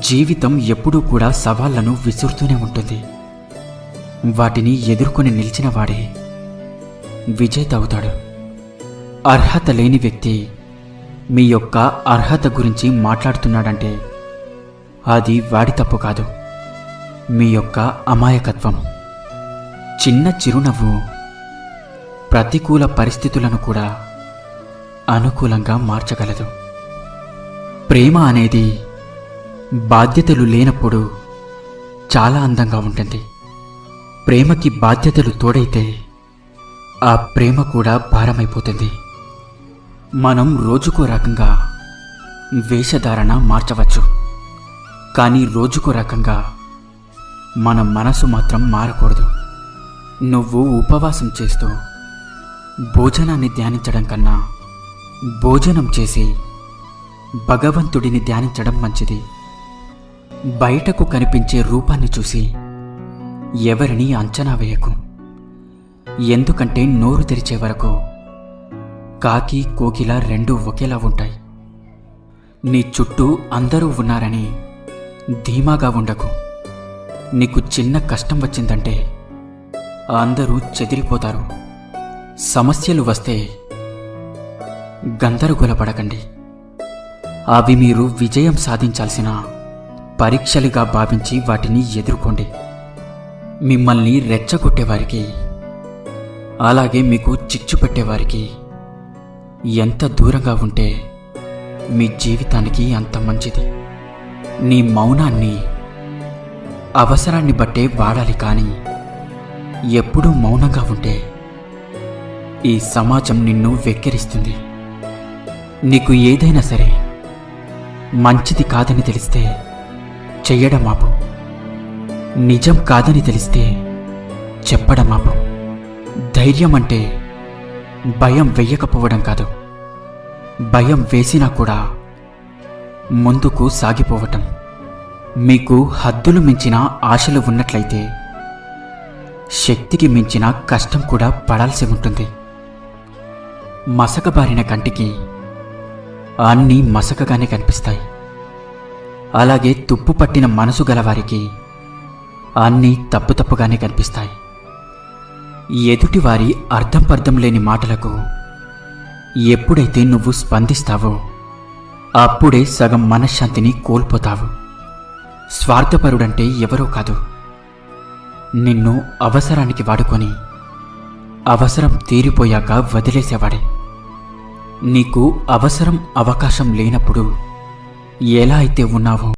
జీవితం ఎప్పుడూ కూడా సవాళ్లను విసురుతూనే ఉంటుంది. వాటిని ఎదుర్కొని నిలిచిన వాడే విజేత అవుతాడు. అర్హత లేని వ్యక్తి మీ యొక్క అర్హత గురించి మాట్లాడుతున్నాడంటే అది వాడి తప్పు కాదు, మీ యొక్క అమాయకత్వం. చిన్న చిరునవ్వు ప్రతికూల పరిస్థితులను కూడా అనుకూలంగా మార్చగలదు. ప్రేమ అనేది బాధ్యతలు లేనప్పుడు చాలా అందంగా ఉంటుంది. ప్రేమకి బాధ్యతలు తోడైతే ఆ ప్రేమ కూడా భారమైపోతుంది. మనం రోజుకో రకంగా వేషధారణ మార్చవచ్చు, కానీ రోజుకో రకంగా మన మనసు మాత్రం మారకూడదు. నువ్వు ఉపవాసం చేస్తూ భోజనాన్ని ధ్యానించడం కన్నా భోజనం చేసి భగవంతుడిని ధ్యానించడం మంచిది. బయటకు కనిపించే రూపాన్ని చూసి ఎవరిని అంచనా వేయకు. ఎందుకంటే నోరు తెరిచే వరకు కాకి కోకిల రెండూ ఒకేలా ఉంటాయి. నీ చుట్టూ అందరూ ఉన్నారని ధీమాగా ఉండకు. నీకు చిన్న కష్టం వచ్చిందంటే అందరూ చెదిరిపోతారు. సమస్యలు వస్తే గందరగోళపడకండి. అవి మీరు విజయం సాధించాల్సిన పరీక్షలుగా భావించి వాటిని ఎదుర్కోండి. మిమ్మల్ని రెచ్చగొట్టేవారికి, అలాగే మీకు చిచ్చు పెట్టేవారికి ఎంత దూరంగా ఉంటే మీ జీవితానికి అంత మంచిది. నీ మౌనాన్ని అవసరాన్ని బట్టే వాడాలి, కానీ ఎప్పుడూ మౌనంగా ఉంటే ఈ సమాజం నిన్ను వెక్కిరిస్తుంది. నీకు ఏదైనా సరే మంచిది కాదని తెలిస్తే చెయ్యడం ఆపు. నిజం కాదని తెలిస్తే చెప్పడం ఆపు. ధైర్యం అంటే భయం వెయ్యకపోవడం కాదు, భయం వేసినా కూడా ముందుకు సాగిపోవటం. మీకు హద్దులు మించిన ఆశలు ఉన్నట్లయితే శక్తికి మించిన కష్టం కూడా పడాల్సి ఉంటుంది. మసకబారిన కంటికి అన్నీ మసకగానే కనిపిస్తాయి. అలాగే తుప్పు పట్టిన మనసు గలవారికి అన్నీ తప్పుగానే కనిపిస్తాయి. ఎదుటివారి అర్థం లేని మాటలకు ఎప్పుడైతే నువ్వు స్పందిస్తావో అప్పుడే సగం మనశ్శాంతిని కోల్పోతావు. స్వార్థపరుడంటే ఎవరో కాదు, నిన్ను అవసరానికి వాడుకొని అవసరం తీరిపోయాక వదిలేసేవాడే. నీకు అవసరం అవకాశం లేనప్పుడు ఎలా అయితే ఉన్నావో